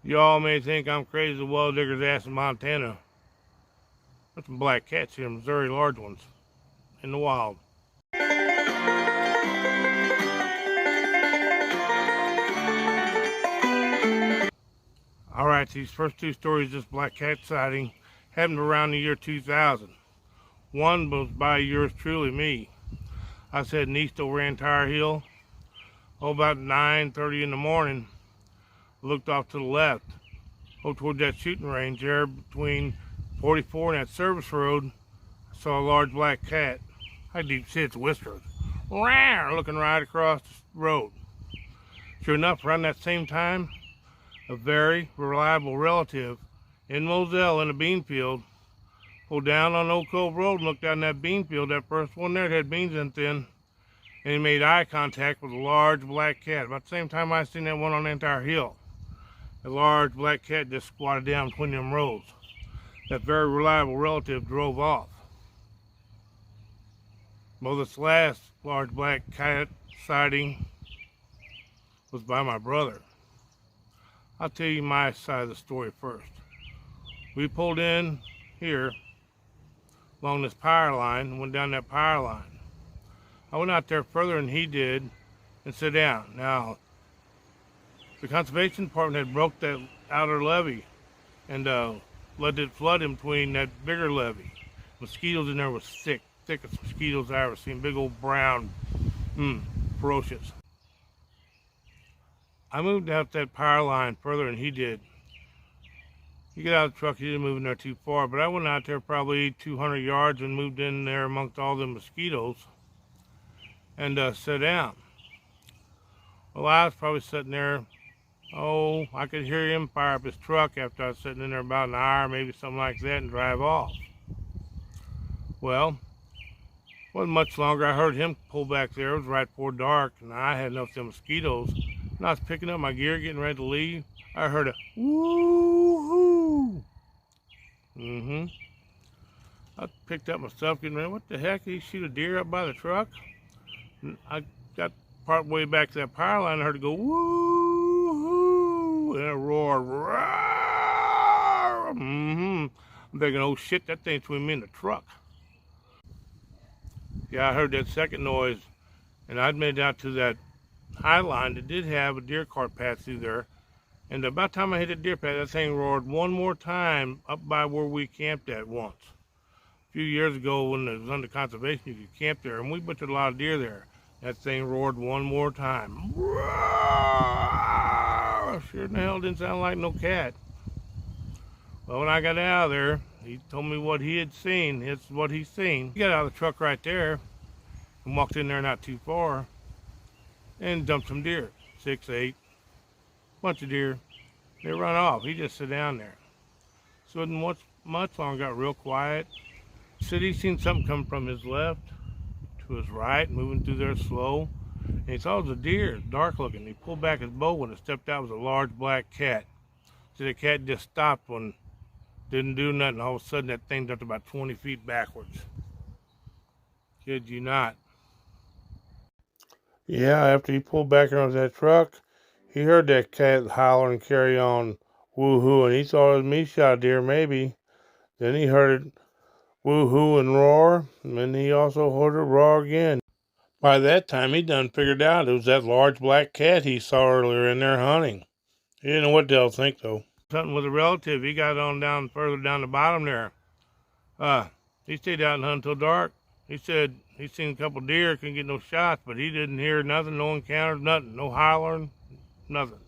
Y'all may think I'm crazy as a well digger's ass in Montana. There's some black cats here in Missouri, large ones, in the wild. Alright, these first two stories, this black cat sighting, happened around the year 2000. One was by yours truly, me. I was heading east over Entire Hill. About 9:30 in the morning. Looked off to the left. Toward that shooting range there between 44 and that service road. I saw a large black cat. I deep see its whiskers. Looking right across the road. Sure enough, around that same time, a very reliable relative in Moselle in a bean field pulled down on Oak Cove Road and looked down that bean field. That first one there had beans in it, and he made eye contact with a large black cat. About the same time I seen that one on Entire Hill. A large black cat just squatted down between them rows. That very reliable relative drove off. Well, this last large black cat sighting was by my brother. I'll tell you my side of the story first. We pulled in here along this power line and went down that power line. I went out there further than he did and sat down. Now, the conservation department had broke that outer levee and let it flood in between that bigger levee. Mosquitoes in there was thickest mosquitoes I ever seen. Big old brown, ferocious. I moved out that power line further than he did. You get out of the truck, he didn't move in there too far, but I went out there probably 200 yards and moved in there amongst all the mosquitoes and sat down. Well, I was probably sitting there, I could hear him fire up his truck after I was sitting in there about an hour, maybe something like that, and drive off. Well, wasn't much longer. I heard him pull back there. It was right before dark, and I had enough of them mosquitoes. And I was picking up my gear, getting ready to leave. I heard a woo-hoo. I picked up my stuff, getting ready. What the heck? Did he shoot a deer up by the truck? And I got part way back to that power line. I heard it go woo-hoo, and it roared. Roar. I'm thinking, oh shit, that thing's between me and the truck. Yeah, I heard that second noise, and I'd made it out to that high line that did have a deer cart path through there. And about the time I hit the deer path, that thing roared one more time up by where we camped at once. A few years ago when it was under conservation, you could camp there, and we butchered a lot of deer there. That thing roared one more time. Sure in the hell didn't sound like no cat. Well, when I got out of there, he told me what he had seen. It's what he's seen. He got out of the truck right there and walked in there not too far and dumped some deer. 6, 8, bunch of deer. They run off. He just sat down there. So it wasn't much longer, got real quiet. He said he seen something come from his left to his right, moving through there slow. And he saw it was a deer, dark looking. He pulled back his bow when it stepped out was a large black cat. So the cat just stopped when didn't do nothing. All of a sudden that thing jumped about 20 feet backwards. Kid you not. Yeah, after he pulled back around that truck, he heard that cat holler and carry on woo-hoo, and he thought it was me shot a deer maybe. Then he heard it woo-hoo and roar, and then he also heard it roar again. By that time, he done figured out it was that large black cat he saw earlier in there hunting. He didn't know what the hell to think, though. Something with a relative. He got on down further down the bottom there. He stayed out and hunted until dark. He said he seen a couple deer, couldn't get no shots, but he didn't hear nothing, no encounters, nothing, no hollering, nothing.